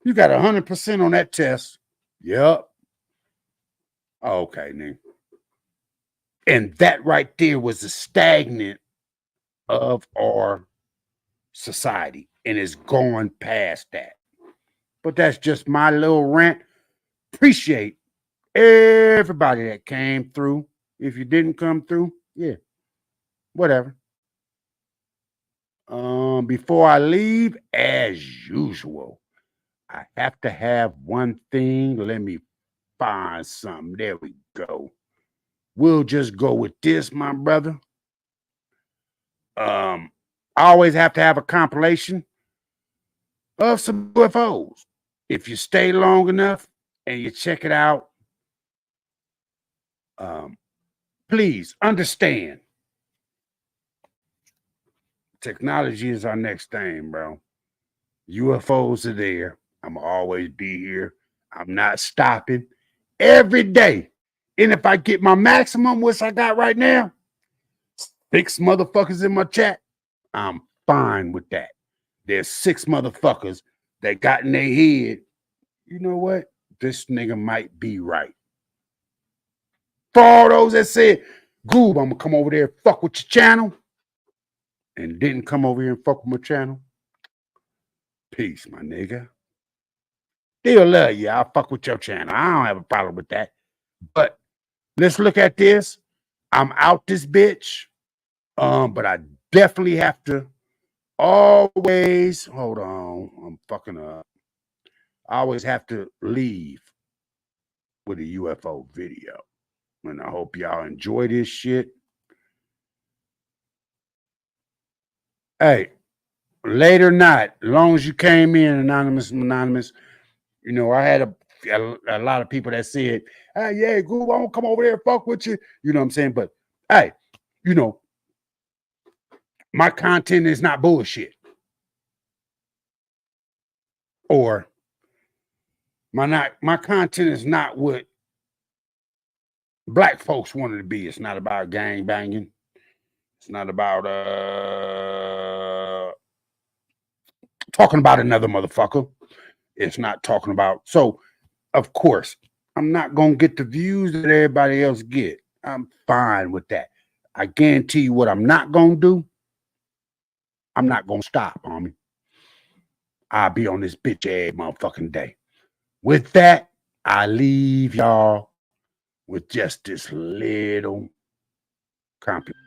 You got 100% on that test. Yup. Okay, nigga. And that right there was the stagnant of our society, and it's going past that. But that's just my little rant. Appreciate everybody that came through. If you didn't come through, yeah, whatever. Before I leave, as usual, I have to have one thing. Let me find something. There we go. We'll just go with this, my brother. I always have to have a compilation of some UFOs. If you stay long enough and you check it out, please understand, technology is our next thing, bro. UFOs are there. I'm always be here. I'm not stopping every day. And if I get my maximum, which I got right now, 6 motherfuckers in my chat, I'm fine with that. There's 6 motherfuckers that got in their head, you know what? This nigga might be right. For all those that said, Goob, I'm gonna come over there and fuck with your channel, and didn't come over here and fuck with my channel, peace, my nigga. Still love you. I'll fuck with your channel. I don't have a problem with that. But let's look at this. I'm out this bitch. But I definitely have to always, hold on, I'm fucking up. I always have to leave with a UFO video. And I hope y'all enjoy this shit. Hey, late or not, as long as you came in, anonymous, you know, I had a lot of people that said, hey, yeah, Goob, I won't come over there and fuck with you. You know what I'm saying? But, hey, you know, my content is not bullshit. Or my content is not what black folks wanted to be. It's not about gang banging. It's not about talking about another motherfucker. It's not talking about. So, of course, I'm not going to get the views that everybody else get. I'm fine with that. I guarantee you what I'm not going to do. I'm not going to stop, homie. I'll be on this bitch ass motherfucking day. With that, I leave y'all with just this little compliment.